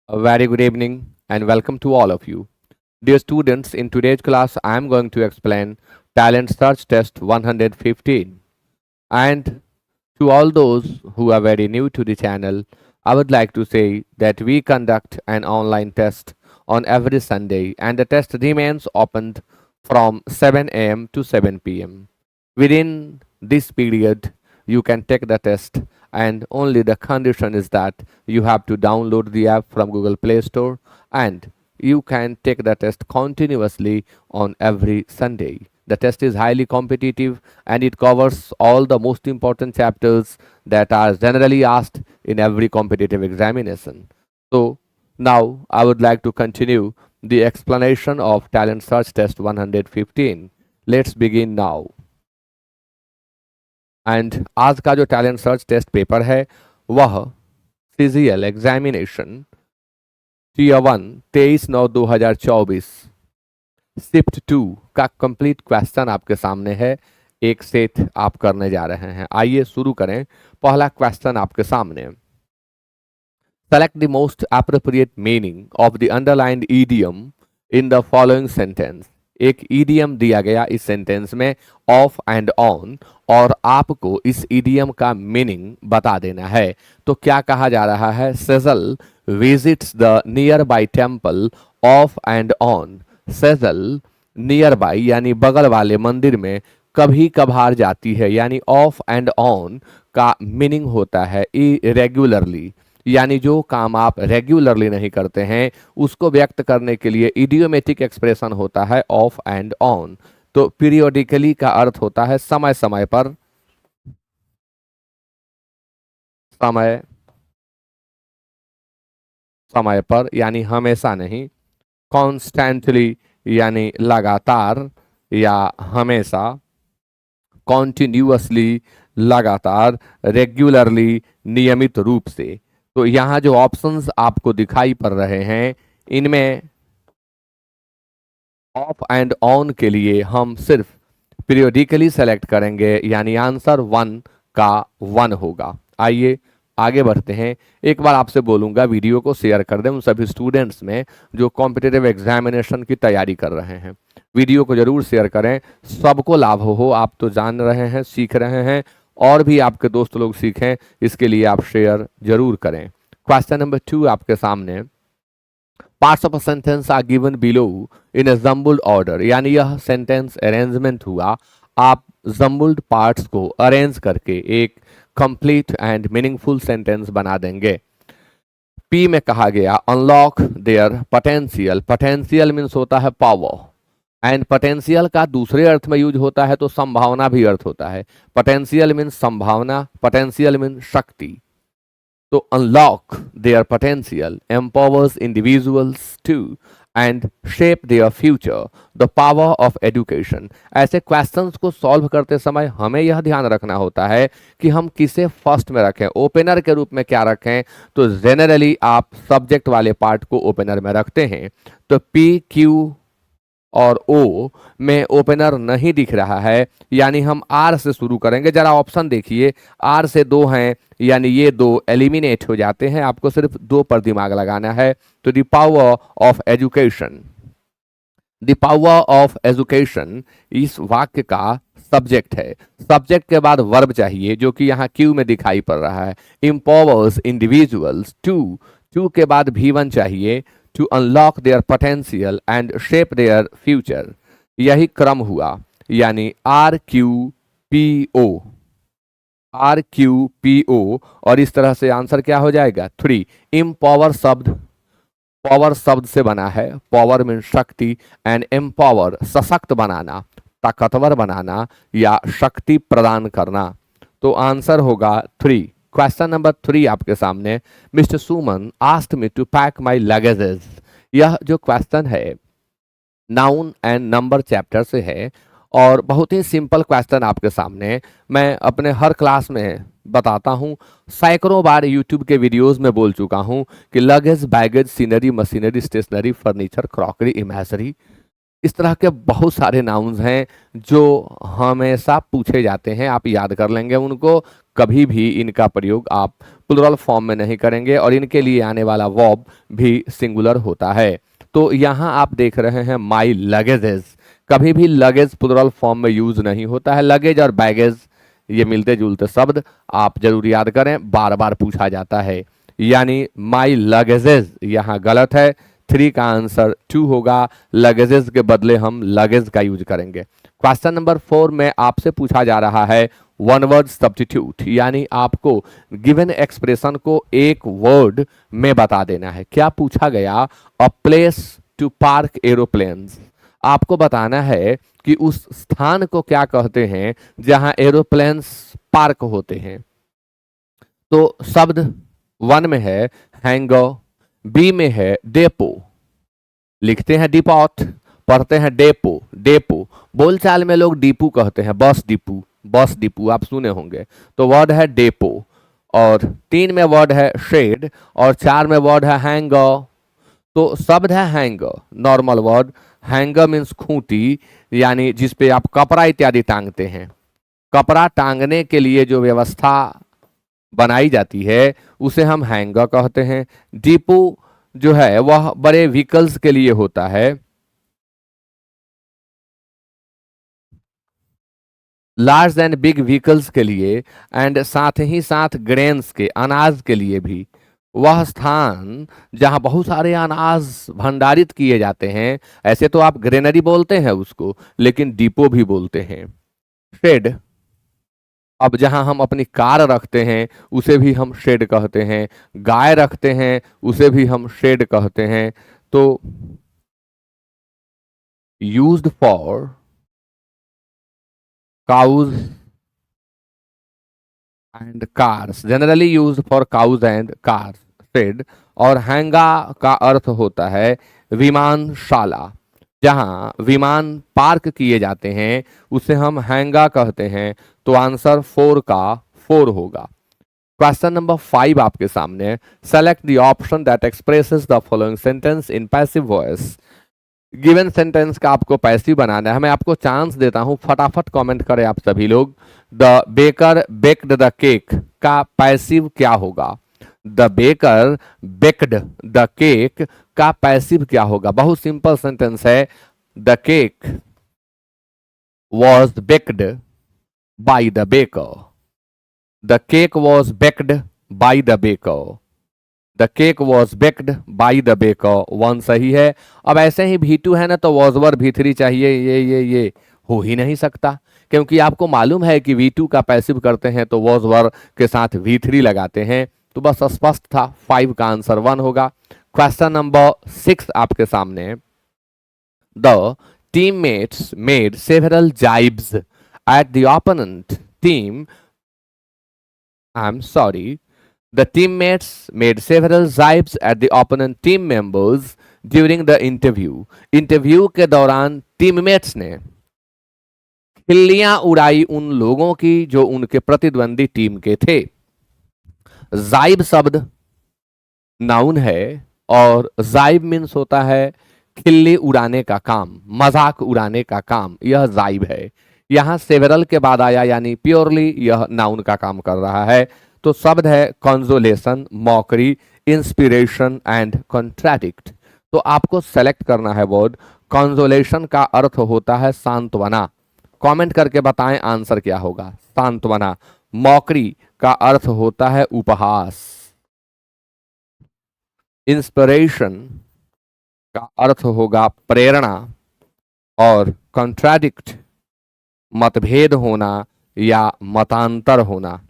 A very good evening and welcome to all of you. Dear students, in today's class, I am going to explain Talent Search Test 115. And to all those who are very new to the channel, I would like to say that we conduct an online test on every Sunday and the test remains opened from 7 a.m. to 7 p.m. Within this period, you can take the test, and only the condition is that you have to download the app from Google Play Store and you can take the test continuously on every Sunday. The test is highly competitive and it covers all the most important chapters that are generally asked in every competitive examination. So, now I would like to continue the explanation of Talent Search Test 115. Let's begin now. And आज का जो talent search test paper है वह CGL examination tier 1 23/9/2024 shift 2 का complete question आपके सामने है। एक सेट आप करने जा रहे हैं। आइए शुरू करें। पहला क्वेश्चन आपके सामने, select the most appropriate meaning of the underlined idiom in the following sentence. एक ईडियम दिया गया इस सेंटेंस में ऑफ एंड ऑन, और आपको इस ईडियम का मीनिंग बता देना है। तो क्या कहा जा रहा है? Sejal visits the near by temple of and on. Sejal near by यानी बगल वाले मंदिर में कभी कभार जाती है, यानी ऑफ एंड ऑन का मीनिंग होता है इरेगुलरली, यानी जो काम आप रेगुलरली नहीं करते हैं उसको व्यक्त करने के लिए इडियोमेटिक एक्सप्रेशन होता है ऑफ एंड ऑन। तो पीरियोडिकली का अर्थ होता है समय समय पर, समय समय पर यानी हमेशा नहीं। कॉन्स्टेंटली यानी लगातार या हमेशा। कॉन्टिन्यूअसली लगातार। रेगुलरली नियमित रूप से। तो यहाँ जो ऑप्शंस आपको दिखाई पड़ रहे हैं इनमें ऑफ एंड ऑन के लिए हम सिर्फ पीरियोडिकली सेलेक्ट करेंगे, यानी आंसर 1 का 1 होगा। आइए आगे बढ़ते हैं। एक बार आपसे बोलूंगा वीडियो को शेयर कर दें उन सभी स्टूडेंट्स में जो कॉम्पिटिटिव एग्जामिनेशन की तैयारी कर रहे हैं। वीडियो को जरूर शेयर करें, सबको लाभ हो। आप तो जान रहे हैं, सीख रहे हैं, और भी आपके दोस्त लोग सीखें, इसके लिए आप शेयर जरूर करें। क्वेश्चन नंबर 2 आपके सामने, parts of a sentence are given below in a jumbled order, यानी यह सेंटेंस अरेंजमेंट हुआ। आप जम्बल्ड पार्ट्स को अरेंज करके एक कंप्लीट एंड मीनिंगफुल सेंटेंस बना देंगे। पी में कहा गया unlock their potential. Potential means होता है पावर, एंड पोटेंशियल का दूसरे अर्थ में यूज होता है तो संभावना भी अर्थ होता है। पोटेंशियल मीन्स संभावना, पोटेंशियल मीन्स शक्ति। तो unlock their potential empowers individuals to and shape their future the power of education. ऐसे क्वेश्चंस को सॉल्व करते समय हमें यह ध्यान रखना होता है कि हम किसे फर्स्ट में रखें। ओपनर के रूप में क्या रखें? तो जनरली आप सब्जेक्ट वाले पार्ट को ओपनर में रखते हैं। तो पी क्यू और ओ में ओपनर नहीं दिख रहा है, यानी हम आर से शुरू करेंगे। जरा ऑप्शन देखिए, आर से 2 हैं, यानी ये 2 एलिमिनेट हो जाते हैं। आपको सिर्फ 2 पर दिमाग लगाना है। तो the power of education, the power of education इस वाक्य का सब्जेक्ट है। सब्जेक्ट के बाद वर्ब चाहिए जो कि यहाँ क्यू में दिखाई पड़ रहा है। एम्पावर्स इंडिविजुअल्स टू के बाद V1 चाहिए, to unlock their potential and shape their future. यही क्रम हुआ, यानी RQPO, RQPO, और इस तरह से आंसर क्या हो जाएगा? 3। एम्पावर शब्द पावर शब्द से बना है। पावर मीन शक्ति, एंड एम्पावर सशक्त बनाना, ताकतवर बनाना या शक्ति प्रदान करना। तो आंसर होगा 3। क्वेश्चन नंबर 3 आपके सामने, mister Suman asked me to pack my luggages. यह जो क्वेश्चन है नाउन एंड नंबर चैप्टर से है और बहुत ही सिंपल क्वेश्चन आपके सामने। मैं अपने हर क्लास में बताता हूँ, सैकड़ों बार यूट्यूब के वीडियोस में बोल चुका हूँ कि luggage, baggage, scenery, machinery, stationery, furniture, crockery, imagery, इस तरह के बहुत सारे नाउन्स हैं जो हमेशा पूछे जाते हैं, आप याद कर लेंगे उनको। कभी भी इनका प्रयोग आप प्लुरल फॉर्म में नहीं करेंगे और इनके लिए आने वाला वर्ब भी सिंगुलर होता है। तो यहाँ आप देख रहे हैं माई लगेजेस, कभी भी लगेज प्लुरल फॉर्म में यूज नहीं होता है। लगेज और बैगेज ये मिलते जुलते शब्द, आप जरूर याद करें, बार बार पूछा जाता है। यानी माई लगेजेस यहाँ गलत है, 3 का आंसर 2 होगा। लगेजेस के बदले हम लगेज का यूज करेंगे। क्वेश्चन नंबर 4 में आपसे पूछा जा रहा है वन वर्ड सब्स्टिट्यूट, यानी आपको गिवन एक्सप्रेशन को एक वर्ड में बता देना है। क्या पूछा गया? A place to park aeroplanes. आपको बताना है कि उस स्थान को क्या कहते हैं जहां एरोप्लेन्स पार्क होते हैं। तो शब्द 1 में है हैंगर, बी में है डेपो, लिखते हैं डिपॉट, पढ़ते हैं डेपो। डेपो बोलचाल में लोग डिपू कहते हैं, बस डिपू, बस डिपू आप सुने होंगे। तो वर्ड है डेपो। और 3 में वर्ड है शेड और 4 में वर्ड है हैंगर। तो शब्द है hanger, normal word. Hanger means Khunti, यानी जिस पे आप कपड़ा इत्यादि टांगते हैं। कपड़ा टांगने के लिए जो व्यवस्था बनाई जाती है उसे हम हैंगर कहते हैं। डिपो जो है वह बड़े व्हीकल्स के लिए होता है, लार्ज एंड बिग व्हीकल्स के लिए, एंड साथ ही साथ ग्रेन्स के, अनाज के लिए भी। वह स्थान जहां बहुत सारे अनाज भंडारित किए जाते हैं, ऐसे तो आप ग्रेनरी बोलते हैं उसको, लेकिन डिपो भी बोलते हैं। शेड, अब जहां हम अपनी कार रखते हैं उसे भी हम शेड कहते हैं। गाय रखते हैं उसे भी हम शेड कहते हैं। तो used for cows and cars, generally used for cows and cars, shed. और हैंगा का अर्थ होता है विमानशाला, जहां विमान पार्क किए जाते हैं उसे हम हैंगा कहते हैं। तो आंसर 4 का 4 होगा। क्वेश्चन नंबर 5 आपके सामने, select the option that expresses the following sentence in passive voice. Given sentence का आपको पैसिव बनाना है। मैं आपको चांस देता हूं, फटाफट कमेंट करें आप सभी लोग। The baker baked the cake का पैसिव क्या होगा? The baker baked the cake का पैसिव क्या होगा? बहुत सिंपल सेंटेंस है। The cake was baked by the baker. The cake was baked by the baker. The cake was baked by the baker, 1 सही है। अब ऐसे ही V2 है ना, तो वॉज वर V3 चाहिए। ये हो ही नहीं सकता, क्योंकि आपको मालूम है कि V2 का पैसिव करते हैं तो वॉज वर के साथ V3 लगाते हैं। तो बस स्पष्ट था, 5 का आंसर 1 होगा। क्वेश्चन नंबर 6 आपके सामने, the teammates made several jibes at the opponent team, I'm sorry, the teammates made several jibes at the opponent team members during the interview. Interview के दौरान टीममेट्स ने खिल्लियां उड़ाई उन लोगों की जो उनके प्रतिद्वंदी टीम के थे। जाइब शब्द नाउन है और जाइब मीन्स होता है खिल्ली उड़ाने का काम, मजाक उड़ाने का काम, यह जाइब है। यहां सेवरल के बाद आया, यानी प्योरली यह नाउन का काम कर रहा है। तो शब्द है कंजोलेशन, मॉकरी, इंस्पिरेशन एंड कॉन्ट्राडिक्ट। तो आपको सेलेक्ट करना है वर्ड। कंजोलेशन का अर्थ होता है सांत्वना। कमेंट करके बताएं आंसर क्या होगा। सांत्वना। मॉकरी का अर्थ होता है उपहास। इंस्पिरेशन का अर्थ होगा प्रेरणा। और कॉन्ट्राडिक्ट मतभेद होना या मतांतर होना।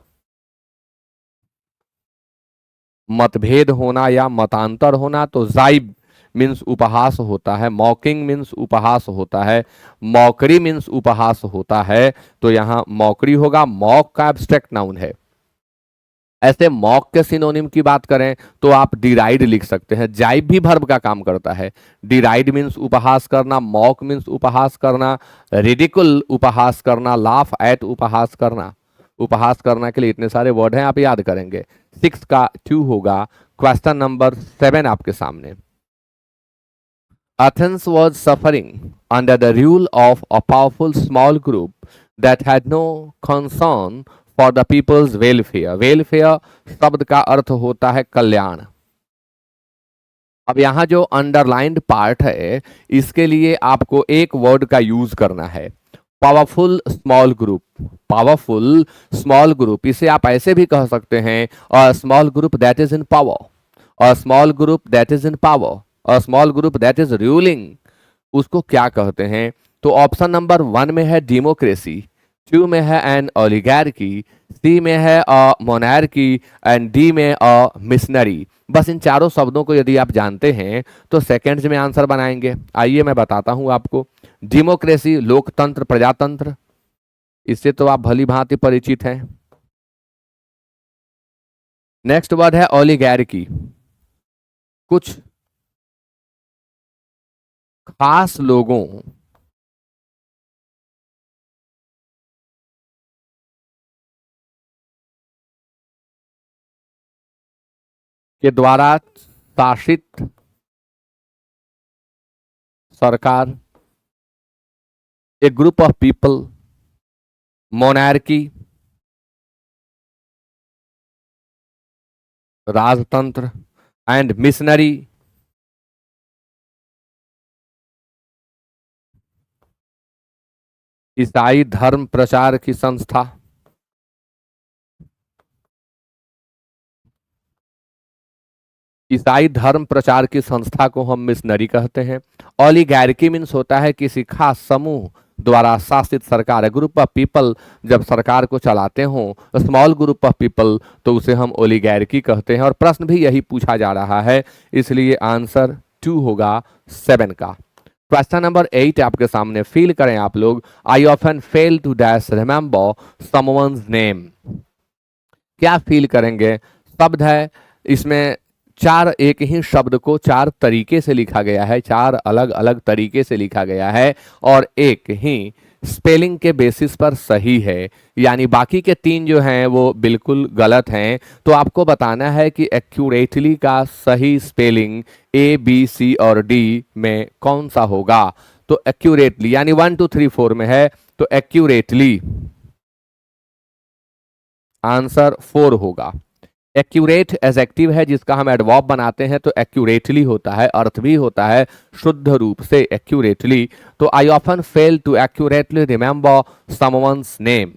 मतभेद होना या मतांतर होना। तो जाइब मीन्स उपहास होता है, मॉकिंग मीन्स उपहास होता है, मॉकरी मीन्स उपहास होता है। तो यहां मॉकरी होगा। मॉक का एब्स्ट्रैक्ट नाउन है। ऐसे मॉक के सिनोनिम की बात करें तो आप डिराइड लिख सकते हैं। जाइब भी वर्ब का काम करता है। डिराइड मीन्स उपहास करना, मॉक मीन्स उपहास करना, रिडिकुल उपहास करना, लाफ एट उपहास करना। उपहास करना के लिए इतने सारे वर्ड हैं, आप याद करेंगे। 6 का 2 होगा। क्वेश्चन नंबर 7 आपके सामने, Athens was suffering under the rule of a powerful small group that had no concern for the people's welfare. Welfare शब्द का अर्थ होता है कल्याण। अब यहाँ जो अंडरलाइंड पार्ट है इसके लिए आपको एक वर्ड का यूज करना है, powerful small group. Powerful small group, इसे आप ऐसे भी कह सकते हैं a small group that is in power, a small group that is in power, a small group that is ruling, उसको क्या कहते हैं? तो ऑप्शन नंबर 1 में है डेमोक्रेसी, 2 में है एन ओलिगार्की, सी में है अ मोनार्की एंड डी में अ मिशनरी। बस इन चारों शब्दों को यदि आप जानते हैं तो सेकंड्स में आंसर बनाएंगे। आइए मैं बताता हूं आपको। डेमोक्रेसी लोकतंत्र, प्रजातंत्र, इससे तो आप भली भांति परिचित हैं। नेक्स्ट वर्ड है ओलिगार्की, कुछ खास लोगों के द्वारा शासित सरकार, a group of people, monarchy राजतंत्र एंड मिशनरी ईसाई धर्म प्रचार की संस्था। ईसाई धर्म प्रचार की संस्था को हम मिशनरी कहते हैं। ओलिगार्की मीन्स होता है किसी खास समूह द्वारा शासित सरकार, ग्रुप ऑफ पीपल जब सरकार को चलाते हों, स्मॉल ग्रुप ऑफ पीपल, तो उसे हम ओलिगार्की कहते हैं। और प्रश्न भी यही पूछा जा रहा है, इसलिए आंसर 2 होगा 7 का। क्वेश्चन नंबर 8 आपके सामने, फील करें आप लोग। I often fail to dash remember someone's name. क्या फील करेंगे? शब्द है, इसमें चार, एक ही शब्द को चार तरीके से लिखा गया है, चार अलग अलग तरीके से लिखा गया है और एक ही स्पेलिंग के बेसिस पर सही है, यानी बाकी के 3 जो हैं वो बिल्कुल गलत हैं। तो आपको बताना है कि एक्यूरेटली का सही स्पेलिंग ए बी सी और डी में कौन सा होगा। तो एक्यूरेटली यानी 1 2 3 4 में है, तो एक्यूरेटली आंसर 4 होगा। एक्यूरेट एडजेक्टिव है जिसका हम एडवर्ब बनाते हैं, तो एक्यूरेटली होता है, अर्थ भी होता है शुद्ध रूप से एक्यूरेटली। तो I often fail to accurately remember someone's name,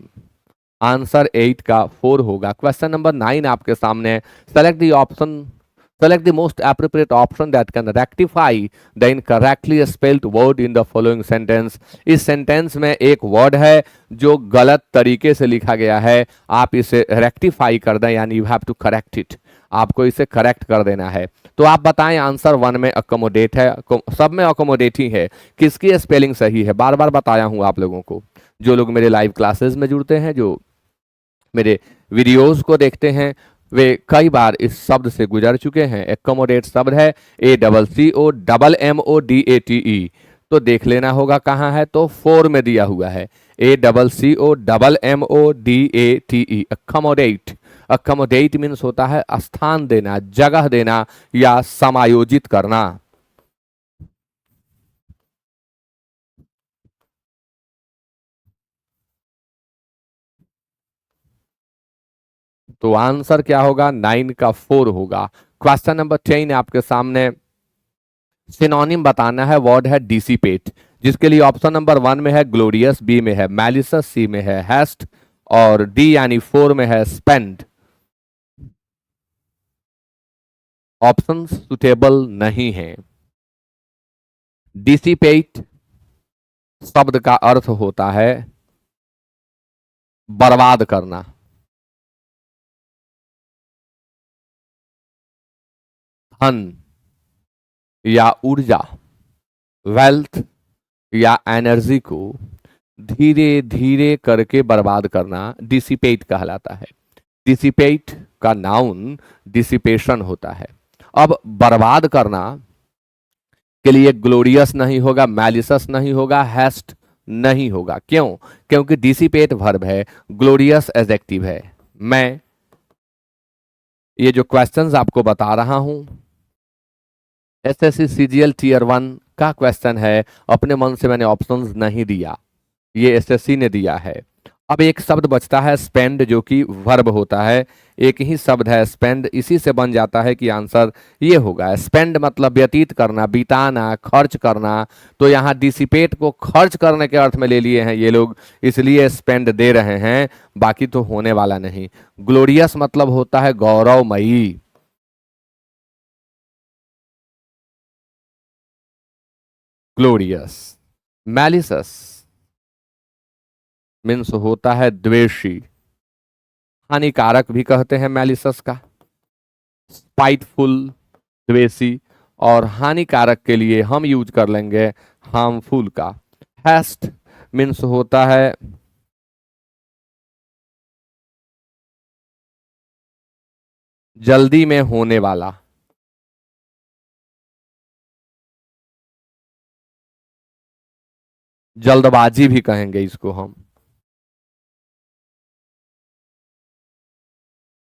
answer 8 का 4 होगा। क्वेश्चन नंबर 9 आपके सामने, select the option, select the most appropriate option that can rectify the incorrectly spelled word in the following sentence। इस sentence में एक word है जो गलत तरीके से लिखा गया है, आप इसे रेक्टिफाई कर दें, यानी you have to correct it, आपको इसे करेक्ट कर देना है। तो आप बताएं, आंसर 1 में अकोमोडेट है, सब में अकोमोडेट ही है, किसकी स्पेलिंग सही है? बार बार बताया हूं आप लोगों को, जो लोग मेरे लाइव क्लासेस में जुड़ते हैं, जो मेरे वीडियोस को देखते हैं, वे कई बार इस शब्द से गुजर चुके हैं। एकोमोडेट शब्द है ACCOMMODATE, तो देख लेना होगा कहाँ है, तो 4 में दिया हुआ है, ACCOMMODATE, अकोमोडेट। अकोमोडेट मीन्स होता है स्थान देना, जगह देना या समायोजित करना। तो आंसर क्या होगा? 9 का 4 होगा। क्वेश्चन नंबर 10 आपके सामने, सिनोनिम बताना है, वर्ड है डिसिपेट, जिसके लिए ऑप्शन नंबर 1 में है ग्लोरियस, बी में है मैलिसस, सी में है हेस्ट और डी यानी 4 में है स्पेंड। ऑप्शन सुटेबल नहीं है। डिसिपेट शब्द का अर्थ होता है बर्बाद करना, धन या ऊर्जा, वेल्थ या एनर्जी को धीरे धीरे करके बर्बाद करना डिसिपेट कहलाता है। डिसिपेट का नाउन डिसिपेशन होता है। अब बर्बाद करना के लिए ग्लोरियस नहीं होगा, मैलिसस नहीं होगा, हेस्ट नहीं होगा। क्यों? क्योंकि डिसिपेट वर्ब है, ग्लोरियस एडजेक्टिव है। मैं ये जो क्वेश्चंस आपको बता रहा हूं, एसएससी सीजीएल टीयर 1 का क्वेश्चन है, अपने मन से मैंने ऑप्शंस नहीं दिया, ये एसएससी ने दिया है। अब एक शब्द बचता है स्पेंड, जो कि वर्ब होता है, एक ही शब्द है स्पेंड, इसी से बन जाता है कि आंसर ये होगा। स्पेंड मतलब व्यतीत करना, बिताना, खर्च करना, तो यहाँ डिसिपेट को खर्च करने के अर्थ में ले लिए हैं ये लोग, इसलिए स्पेंड दे रहे हैं, बाकी तो होने वाला नहीं। ग्लोरियस मतलब होता है गौरवमयी। ग्लोरियस। मैलिसस मीन्स होता है द्वेषी, हानिकारक भी कहते हैं मैलिसस का। स्पाइटफुल द्वेषी, और हानिकारक के लिए हम यूज कर लेंगे हार्मफुल का। हैस्ट मीन्स होता है जल्दी में होने वाला। जल्दबाजी भी कहेंगे इसको हम।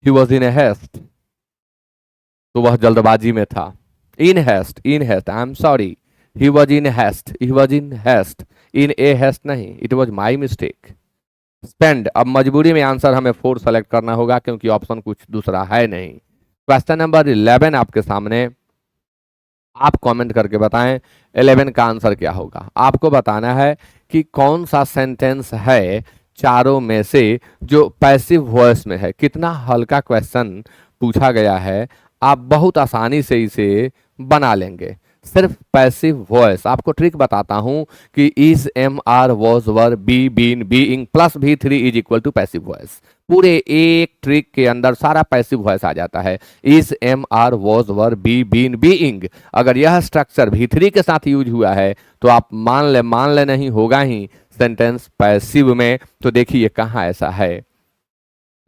ही वॉज इन ए हेस्ट, तो वह जल्दबाजी में था। In haste, I am sorry, he was in haste, he was in haste, in a haste नहीं, it was my mistake. Spend, अब मजबूरी में आंसर हमें 4 सेलेक्ट करना होगा क्योंकि ऑप्शन कुछ दूसरा है नहीं। क्वेश्चन नंबर 11 आपके सामने, आप कमेंट करके बताएं 11 का आंसर क्या होगा। आपको बताना है कि कौन सा सेंटेंस है चारों में से जो पैसिव वॉइस में है। कितना हल्का क्वेश्चन पूछा गया है, आप बहुत आसानी से इसे बना लेंगे। सिर्फ पैसिव वॉइस, आपको ट्रिक बताता हूं कि is, am, are, was, were, be, been, being plus V3 is equal to passive voice. पूरे एक ट्रिक के अंदर सारा पैसिव वॉइस आ जाता है। Is, am, are, was, were, be, been, being, अगर यह स्ट्रक्चर V3 के साथ यूज हुआ है तो आप मान ले नहीं होगा ही सेंटेंस पैसिव में। तो देखिए कहाँ ऐसा है,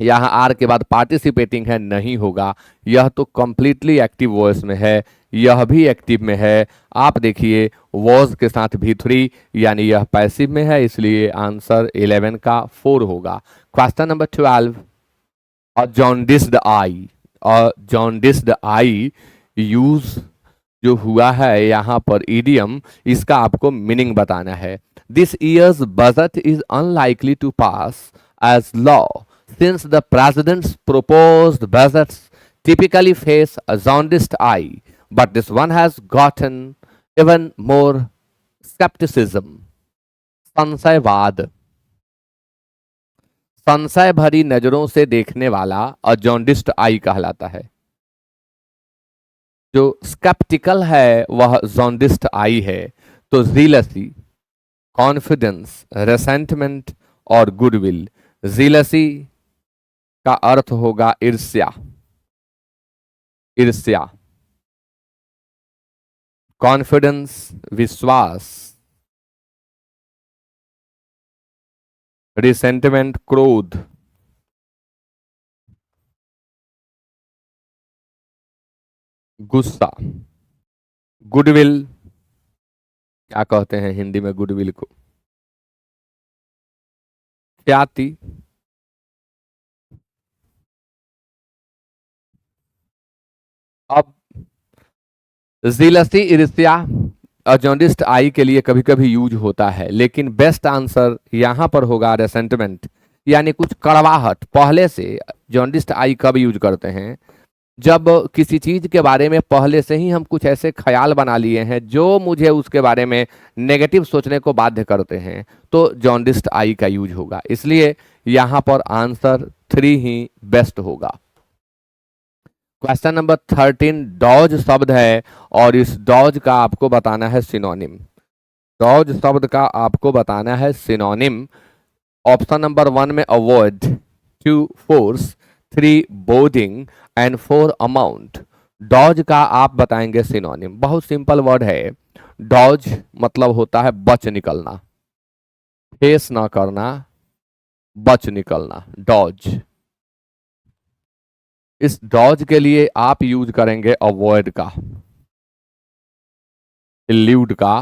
यहाँ आर के बाद पार्टिसिपेटिंग है, नहीं होगा। यह तो कंप्लीटली एक्टिव वॉइस में है, यह भी एक्टिव में है। आप देखिए वॉज के साथ V3, यानी यह पैसिव में है, इसलिए आंसर 11 का 4 होगा। क्वेश्चन नंबर 12, और जॉन्डिस्ड आई, और जॉन्डिस्ड आई यूज जो हुआ है यहाँ पर इडियम, इसका आपको मीनिंग बताना है। This year's budget is unlikely to pass as law since the president's proposed budgets typically face a jaundiced eye, but this one has gotten even more skepticism. संशयवाद, संशय भरी नजरों से देखने वाला अजॉन्डिस्ट आई कहलाता है। जो स्केप्टिकल है वह जॉन्डिस्ट आई है। तो जीलसी, कॉन्फिडेंस, रेसेंटमेंट और गुडविल। जीलसी का अर्थ होगा ईर्ष्या, ईर्ष्या। कॉन्फिडेंस विश्वास, रिसेंटमेंट क्रोध, गुस्सा। गुडविल, क्या कहते हैं हिंदी में गुडविल को, ख्याति। अब जीलसी, ईर्ष्या जॉन्डिस्ट आई के लिए कभी कभी यूज होता है, लेकिन बेस्ट आंसर यहां पर होगा रेसेंटमेंट, यानी कुछ कड़वाहट पहले से। जॉन्डिस्ट आई कब यूज करते हैं, जब किसी चीज के बारे में पहले से ही हम कुछ ऐसे ख्याल बना लिए हैं जो मुझे उसके बारे में नेगेटिव सोचने को बाध्य करते हैं, तो जॉन्डिस्ट आई का यूज होगा। इसलिए यहां पर आंसर 3 ही बेस्ट होगा। क्वेश्चन नंबर 13, डॉज शब्द है और इस डॉज का आपको बताना है सिनोनिम। डॉज शब्द का आपको बताना है सिनोनिम। ऑप्शन नंबर 1 में avoid, 2 force, 3 boarding and 4 amount. Dodge का आप बताएंगे सिनोनिम। बहुत सिंपल वर्ड है। डॉज मतलब होता है बच निकलना, फेस ना करना, बच निकलना, डॉज। इस डॉज के लिए आप यूज करेंगे अवॉइड का, इल्यूड का,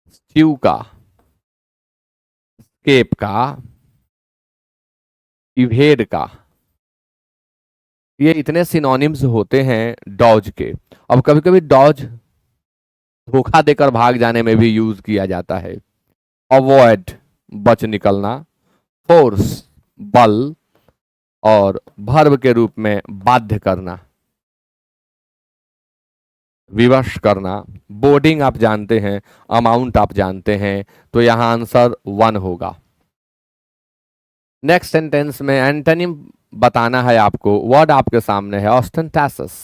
स्क्यू का, स्केप का, इवेड का। ये इतने सिनोनिम्स होते हैं डॉज के। अब कभी कभी डॉज धोखा देकर भाग जाने में भी यूज किया जाता है। अवॉइड बच निकलना, फोर्स बल, और वर्ब के रूप में बाध्य करना, विवश करना। बोर्डिंग आप जानते हैं, अमाउंट आप जानते हैं, तो यहां आंसर 1 होगा। नेक्स्ट सेंटेंस में एंटोनिम बताना है आपको। वर्ड आपके सामने है ऑस्टेंटासस।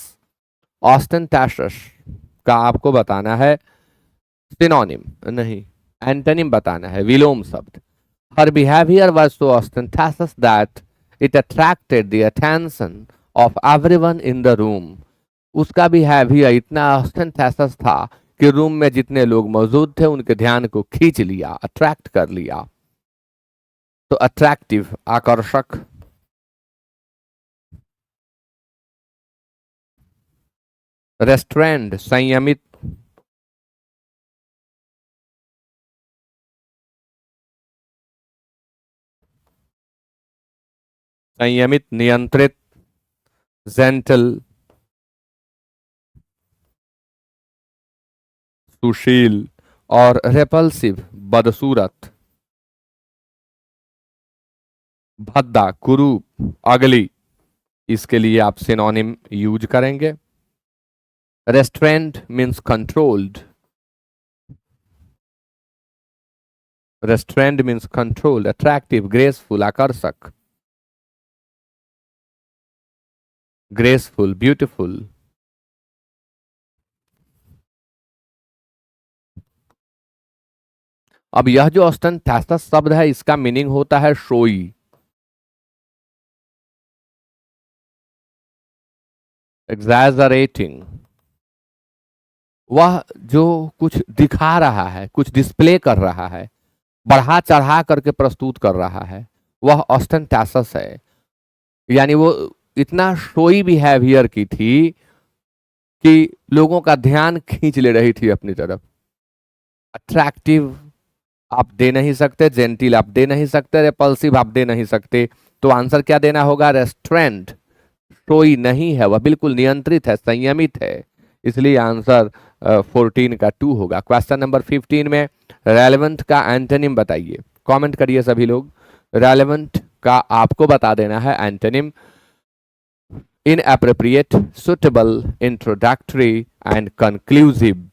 ऑस्टेंटासस का आपको बताना है सिनोनिम, नहीं एंटोनिम बताना है, विलोम शब्द। हर behaviour was so ostentatious that it attracted the attention of everyone in the room. उसका बिहेवियर इतना ऑस्टेंटासस था कि रूम में जितने लोग मौजूद थे उनके ध्यान को खींच लिया, अट्रैक्ट कर लिया। तो अट्रैक्टिव आकर्षक, रेस्टोरेंट संयमित, संयमित नियंत्रित, जेंटल सुशील, और रेपल्सिव बदसूरत, भद्दा कुरूप अगली। इसके लिए आप सिनोनिम यूज करेंगे। Restaurant means controlled, restaurant means controlled. Attractive graceful आकर्षक, ग्रेसफुल ब्यूटीफुल। अब यह जो ऑस्टेंटासस शब्द है इसका मीनिंग होता है शोई, एग्जैजरेटिंग। वह जो कुछ दिखा रहा है, कुछ डिस्प्ले कर रहा है, बढ़ा चढ़ा करके प्रस्तुत कर रहा है, वह ऑस्टेंटासस है। यानी वो इतना शोई बिहेवियर की थी कि लोगों का ध्यान खींच ले रही थी अपनी तरफ। अट्रैक्टिव आप दे नहीं सकते, जेंटिल आप दे नहीं सकते, रेपल्सिव आप दे नहीं सकते। तो आंसर क्या देना होगा? रेस्ट्रेंट। शोई नहीं है, वह बिल्कुल नियंत्रित है, संयमित है। इसलिए आंसर 14 का 2 होगा। क्वेश्चन नंबर 15 में रेलेवेंट का एंटोनिम बताइए। कमेंट करिए सभी लोग। रेलेवेंट का आपको बता देना है antonym. Inappropriate, suitable, introductory and conclusive.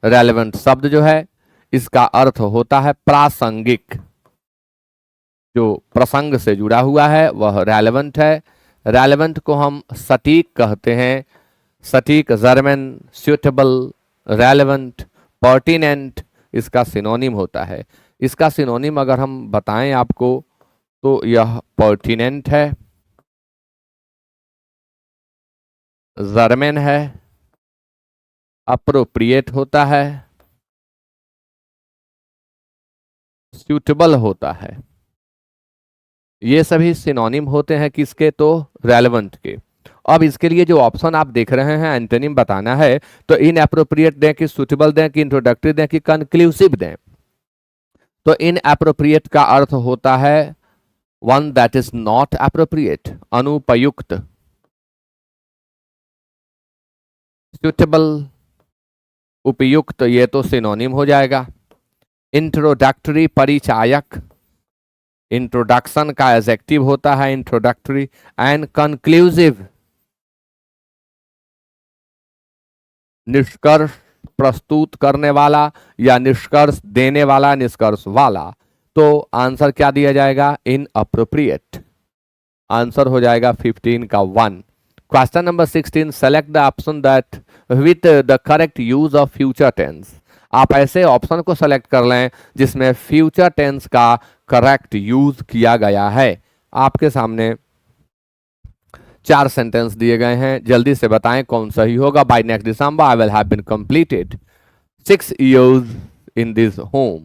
Relevant शब्द जो है इसका अर्थ होता है प्रासंगिक, जो प्रसंग से जुड़ा हुआ है वह रेलेवेंट है। रेलेवेंट को हम सटीक कहते हैं। सटीक, जर्मन, सुटेबल, रेलेवेंट, पर्टिनेंट इसका सिनोनिम होता है। इसका सिनोनिम अगर हम बताएं आपको तो यह पर्टिनेंट है, जर्मन है, अप्रोप्रिएट होता है, सूटेबल होता है। ये सभी सिनोनिम होते हैं किसके? तो रेलेवेंट के। अब इसके लिए जो ऑप्शन आप देख रहे हैं एंटोनिम बताना है, तो इनएप्रोप्रिएट दें कि सूटेबल दें कि इंट्रोडक्टरी दें कि कंक्लूसिव दें? तो इनएप्रोप्रिएट का अर्थ होता है one that is not appropriate, अनुपयुक्त। सूटेबल, उपयुक्त, ये तो सिनोनिम हो जाएगा। इंट्रोडक्टरी, परिचायक, इंट्रोडक्शन का एडजेक्टिव होता है इंट्रोडक्टरी। एंड कंक्लूसिव, निष्कर्ष प्रस्तुत करने वाला या निष्कर्ष देने वाला, निष्कर्ष वाला। तो आंसर क्या दिया जाएगा? इनअप्रोप्रिएट। आंसर हो जाएगा 15 का 1। Question number 16, select the option that with the correct use of future tense. आप ऐसे ऑप्शन को सेलेक्ट कर लें जिसमें फ्यूचर टेंस का करेक्ट यूज किया गया है। आपके सामने 4 सेंटेंस दिए गए हैं, जल्दी से बताएं कौन सही होगा। By next December I will have been completed 6 years in this home.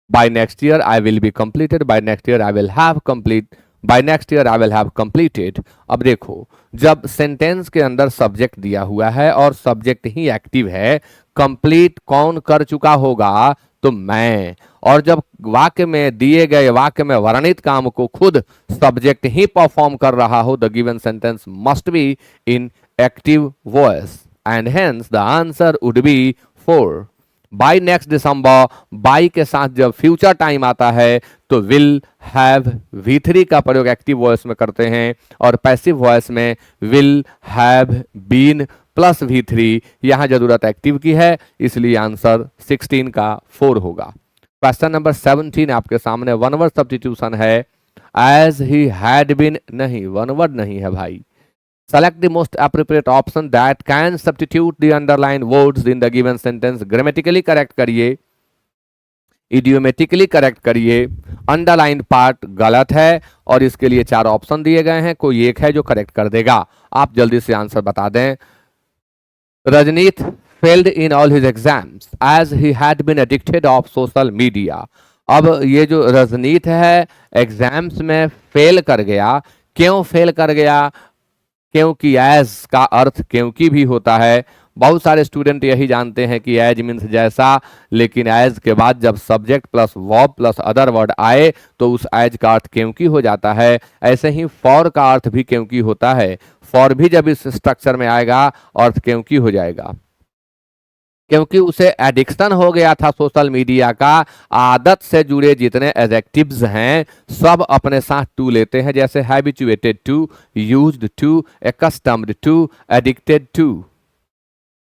By next year I will be completed. By next year I will have complete. By next year I will have completed. अब देखो, जब sentence के अंदर subject दिया हुआ है और subject ही active है, कंप्लीट कौन कर चुका होगा? तो मैं। और जब वाक्य में दिए गए, वाक्य में वर्णित काम को खुद सब्जेक्ट ही परफॉर्म कर रहा हो, the given sentence must be in active voice, and hence the answer would be 4। By next December, by के साथ जब फ्यूचर टाइम आता है तो विल हैव V3 का प्रयोग एक्टिव वॉइस में करते हैं और पैसिव वॉइस में will have been plus V3। यहां जरूरत एक्टिव की है, इसलिए आंसर 16 का 4 होगा। क्वेश्चन नंबर 17 आपके सामने वन वर्ड सब्स्टिट्यूशन है। एज ही हैड बीन, नहीं वन वर्ड नहीं है भाई। Select the most appropriate option that can substitute the underlined words in the given sentence. Grammatically correct करिए, idiomatically correct करिए। अंडरलाइन पार्ट गलत है और इसके लिए 4 ऑप्शन दिए गए हैं, कोई एक है जो करेक्ट कर देगा। आप जल्दी से आंसर बता दें। रजनीत failed in all his exams as he had been addicted of social media। अब ये जो रजनीत है एग्जाम्स में फेल कर गया, क्यों फेल कर गया? क्योंकि एज का अर्थ क्योंकि भी होता है। बहुत सारे स्टूडेंट यही जानते हैं कि एज मीन्स जैसा, लेकिन एज के बाद जब subject plus verb plus other word आए तो उस एज का अर्थ क्योंकि हो जाता है। ऐसे ही फॉर का अर्थ भी क्योंकि होता है, फॉर भी जब इस स्ट्रक्चर में आएगा अर्थ क्योंकि हो जाएगा, क्योंकि उसे एडिक्शन हो गया था सोशल मीडिया का। आदत से जुड़े जितने एडजेक्टिव्स हैं सब अपने साथ टू लेते हैं, जैसे habituated to, used to, accustomed to, addicted to.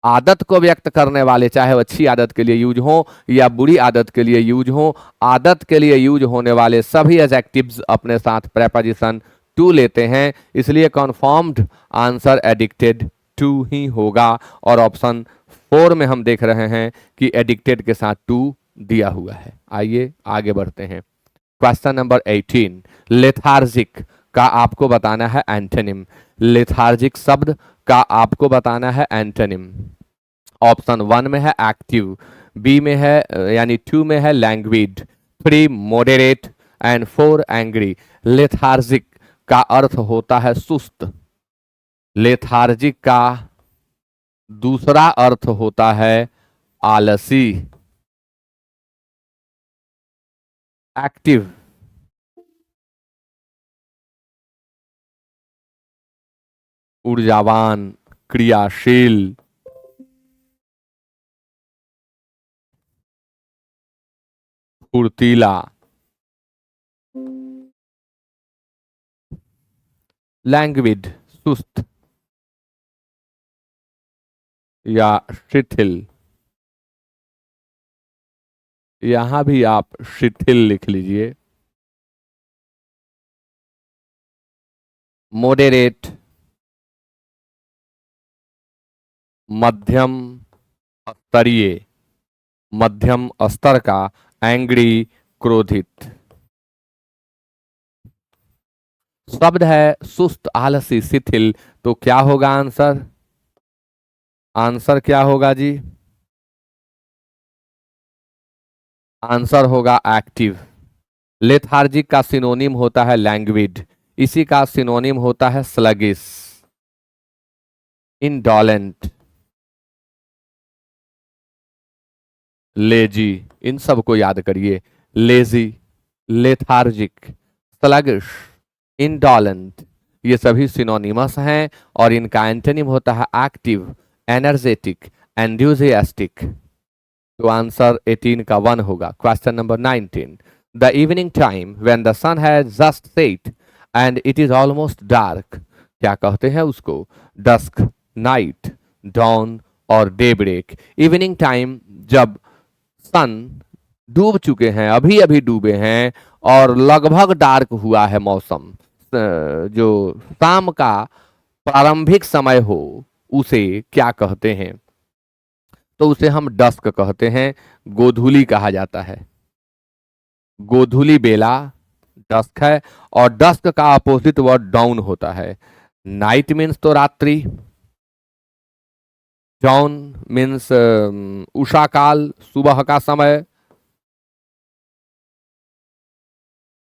आदत को व्यक्त करने वाले, चाहे वो अच्छी आदत के लिए यूज हो या बुरी आदत के लिए यूज हो, आदत के लिए यूज होने वाले सभी एडजेक्टिव्स अपने साथ प्रेपोजिशन टू लेते हैं, इसलिए कन्फर्म्ड आंसर एडिक्टेड टू ही होगा। और ऑप्शन 4 में हम देख रहे हैं कि एडिक्टेड के साथ टू दिया हुआ है। आइए आगे बढ़ते हैं। क्वेश्चन नंबर 18, लेथार्जिक का आपको बताना है एंटोनिम। लेथार्जिक शब्द का आपको बताना है एंटोनिम। ऑप्शन 1 में है एक्टिव, बी में है यानी 2 में है लैंग्विड, 3 मॉडरेट एंड 4 एंग्री। लेथार्जिक का अर्थ होता है सुस्त। लेथार्जिक का दूसरा अर्थ होता है आलसी। एक्टिव, ऊर्जावान, क्रियाशील। फुर्तीला। लैंग्विड, सुस्त या शिथिल। यहां भी आप शिथिल लिख लीजिए। मॉडरेट, मध्यम स्तरीय, मध्यम स्तर का। एंग्री, क्रोधित। शब्द है सुस्त, आलसी, शिथिल, तो क्या होगा आंसर? आंसर क्या होगा जी? आंसर होगा एक्टिव। लेथार्जिक का सिनोनिम होता है लैंग्विड, इसी का सिनोनिम होता है स्लगिश, इंडोलेंट, लेजी। इन सब को याद करिए। लेजी, लेथार्जिक, स्लगिश, इंडोलेंट, ये सभी सिनोनिमस हैं और इनका एंटोनिम होता है एक्टिव, एनर्जेटिक, एंथुसियास्टिक। तो आंसर 18 का 1 होगा। Question number 19, the evening time when the sun has just set and it is almost dark, क्या कहते हैं उसको? डस्क, नाइट, डॉन और डे ब्रेक। इवनिंग टाइम जब सन डूब चुके हैं, अभी अभी डूबे हैं और लगभग डार्क हुआ है मौसम, जो शाम का प्रारंभिक समय हो, उसे क्या कहते हैं? तो उसे हम डस्क कहते हैं, गोधूली कहा जाता है। गोधूली बेला डस्क है और डस्क का अपोजिट वर्ड डाउन होता है। नाइट मीन्स तो रात्रि, डाउन मीन्स उषा काल, सुबह का समय।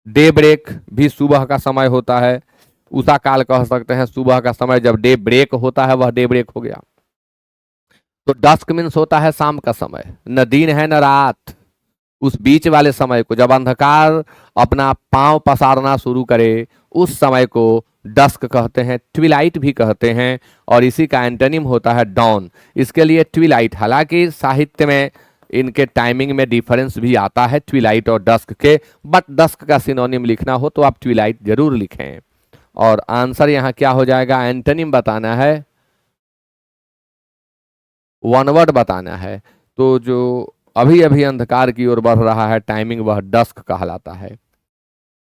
डे ब्रेक भी सुबह का समय होता है, उषा काल कह सकते हैं। सुबह का समय जब डे ब्रेक होता है वह डे ब्रेक हो गया। तो डस्क मीन्स होता है शाम का समय, न दिन है न रात, उस बीच वाले समय को, जब अंधकार अपना पांव पसारना शुरू करे उस समय को डस्क कहते हैं, ट्विलाइट भी कहते हैं, और इसी का एंटोनिम होता है डॉन। इसके लिए ट्विलाइट, हालांकि साहित्य में इनके टाइमिंग में डिफरेंस भी आता है ट्विलाइट और डस्क के, बट डस्क का सिनोनिम लिखना हो तो आप ट्विलाइट जरूर लिखें। और आंसर यहाँ क्या हो जाएगा, एंटोनिम बताना है, वन वर्ड बताना है। तो जो अभी अभी अंधकार की ओर बढ़ रहा है टाइमिंग, वह डस्क कहलाता है।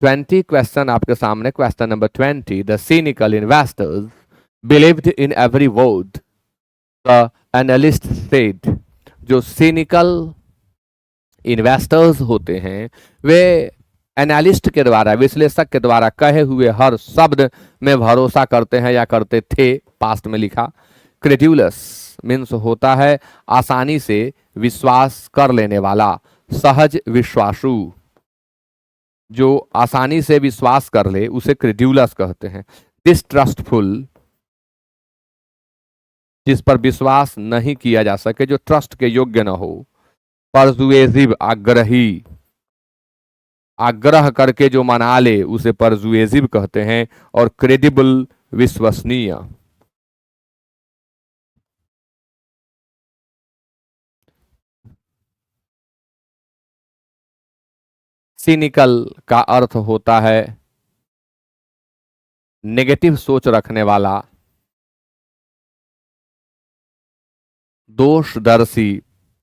20 क्वेश्चन आपके सामने। Question number 20, the cynical investors believed in every word the analyst said. जो सीनिकल इन्वेस्टर्स होते हैं वे एनालिस्ट के द्वारा, विश्लेषक के द्वारा कहे हुए हर शब्द में भरोसा करते हैं या करते थे, पास्ट में लिखा। क्रेड्यूलस मीन्स होता है आसानी से विश्वास कर लेने वाला, सहज विश्वासु। जो आसानी से विश्वास कर ले उसे क्रेड्यूलस कहते हैं। डिस्ट्रस्टफुल, जिस पर विश्वास नहीं किया जा सके, जो ट्रस्ट के योग्य न हो। परसुएसिव, आग्रही, आग्रह करके जो मना ले उसे परसुएसिव कहते हैं। और क्रेडिबल, विश्वसनीय। सिनिकल का अर्थ होता है नेगेटिव सोच रखने वाला, दोषदर्शी,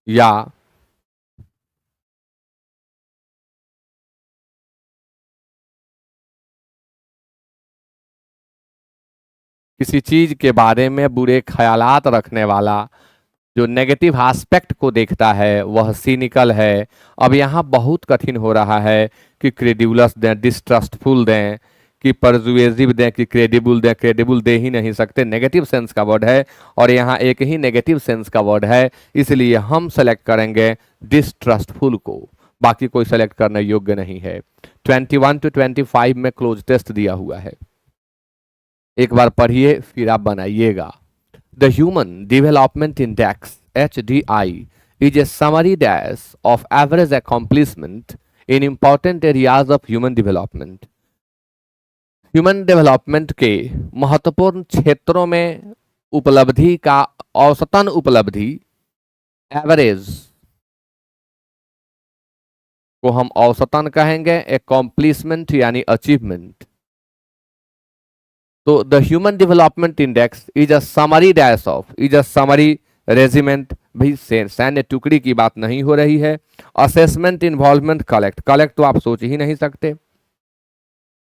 या किसी चीज के बारे में बुरे ख्यालात रखने वाला, जो नेगेटिव एस्पेक्ट को देखता है वह सिनिकल है। अब यहाँ बहुत कठिन हो रहा है कि क्रेडिबुलस दें, डिस्ट्रस्टफुल दें, कि परसुएसिव दें, कि क्रेडिबल दें। क्रेडिबल दे ही नहीं सकते, नेगेटिव सेंस का वर्ड है, और यहाँ एक ही नेगेटिव सेंस का वर्ड है, इसलिए हम सेलेक्ट करेंगे डिस्ट्रस्टफुल को, बाकी कोई सेलेक्ट करने योग्य नहीं है। 21 to 25 में क्लोज टेस्ट दिया हुआ है, एक बार पढ़िए फिर आप बनाइएगा। The Human Development Index (HDI) is a summary dash of average accomplishment in important areas of human development. Human development के महत्वपूर्ण क्षेत्रों में उपलब्धि का औसतन उपलब्धि, एवरेज को हम औसतन कहेंगे, accomplishment यानी अचीवमेंट। तो the human development index is a summary dash of, is a summary regiment, भाई सैन्य टुकड़ी की बात नहीं हो रही है। असेसमेंट, इन्वॉल्वमेंट, कलेक्ट, कलेक्ट तो आप सोच ही नहीं सकते।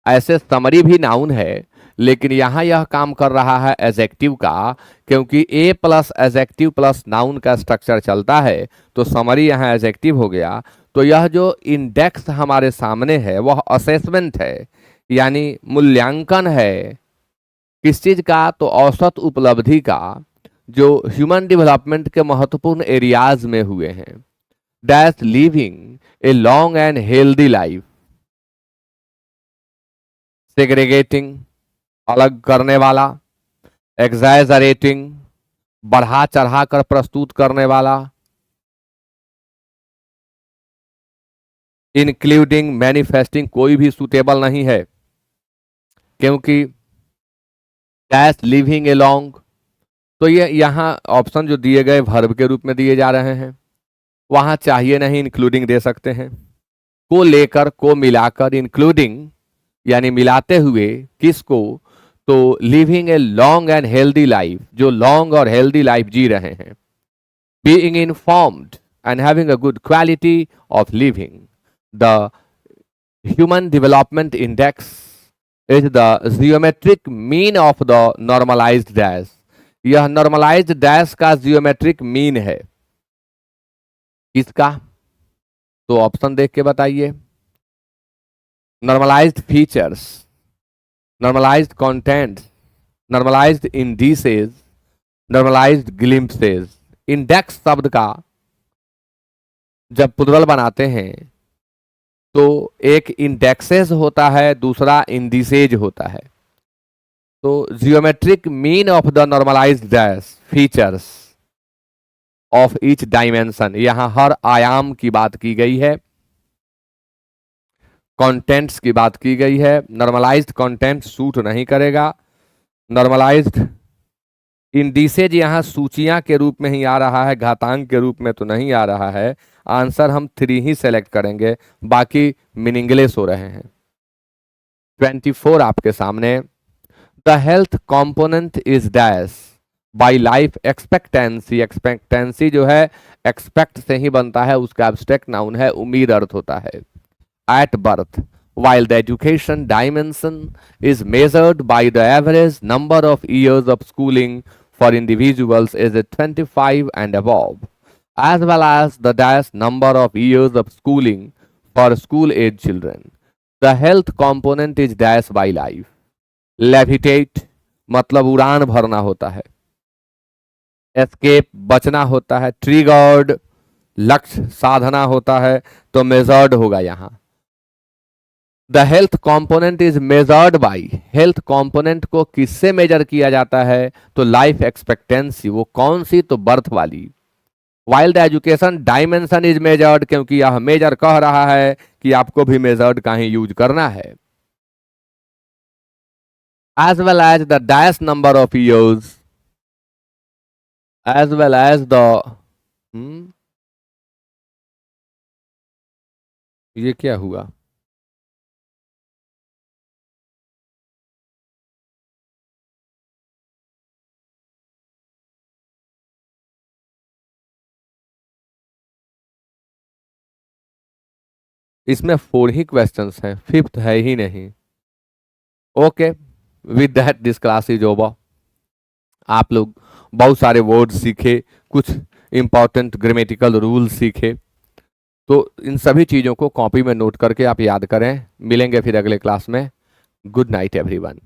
ऐसे समरी भी नाउन है, लेकिन यहां यह काम कर रहा है एजेक्टिव का, क्योंकि ए प्लस एजेक्टिव प्लस नाउन का स्ट्रक्चर चलता है, तो समरी यहां एजेक्टिव हो गया। तो यह जो इंडेक्स हमारे सामने है वह असेसमेंट है, यानी मूल्यांकन है। किस चीज का, तो औसत उपलब्धि का, जो ह्यूमन डेवलपमेंट के महत्वपूर्ण एरियाज में हुए हैं। Dash living a long and healthy life, segregating, अलग करने वाला। एग्जैजरेटिंग, बढ़ा चढ़ा कर प्रस्तुत करने वाला। इंक्लूडिंग, मैनिफेस्टिंग, कोई भी सुटेबल नहीं है, क्योंकि डैश लिविंग ए लॉन्ग, तो ये यहाँ ऑप्शन जो दिए गए वर्ब के रूप में दिए जा रहे हैं, वहां चाहिए नहीं, इंक्लूडिंग दे सकते हैं। को लेकर, को मिलाकर, इंक्लूडिंग यानी मिलाते हुए, किसको, तो living a long and healthy life, जो लॉन्ग और हेल्दी लाइफ जी रहे हैं। Being informed and having a good quality of living. The human development index is the geometric mean of the normalised dash. यह नॉर्मलाइज्ड डैश का geometric mean है। किसका, तो ऑप्शन देख के बताइए। Normalised features, normalised content, normalised indices, normalised glimpses. Index शब्द का जब प्लुरल बनाते हैं तो एक इंडेक्सेस होता है, दूसरा इंडिसेज होता है। तो geometric mean of the normalised dash features of each dimension, यहां हर आयाम की बात की गई है। कंटेंट्स की बात की गई है। नॉर्मलाइज्ड कंटेंट सूट नहीं करेगा। नॉर्मलाइज्ड इंडिसेज यहाँ सूचियां के रूप में ही आ रहा है, घातांक के रूप में तो नहीं आ रहा है। आंसर हम 3 ही सेलेक्ट करेंगे, बाकी मीनिंगलेस हो रहे हैं। 24 आपके सामने। The health component is dash by life expectancy. Expectancy जो है एक्सपेक्ट से ही बनता है, उसका एब्स्ट्रैक्ट नाउन है, उम्मीद अर्थ होता है। At birth, while the education dimension is measured by the average number of years of schooling for individuals is 25 and above, as well as the dash number of years of schooling for school age children. The health component is dash by life. Levitate मतलब उड़ान भरना होता है। Escape बचना होता है। Triggered लक्ष्य साधना होता है, तो मेजर्ड होगा यहां। The health component is measured by, health component को किससे मेजर किया जाता है, तो लाइफ एक्सपेक्टेंसी, वो कौन सी, तो बर्थ वाली। While the education dimension is measured, क्योंकि यह मेजर कह रहा है कि आपको भी मेजर्ड का ही यूज करना है। As well as the dash number of years, as well as the ये क्या हुआ, इसमें 4 ही क्वेश्चंस हैं, 5th है ही नहीं। Okay, with that this class is over. आप लोग बहुत सारे वर्ड सीखे, कुछ इंपॉर्टेंट ग्रामेटिकल रूल सीखे, तो इन सभी चीज़ों को कॉपी में नोट करके आप याद करें। मिलेंगे फिर अगले क्लास में। Good night everyone.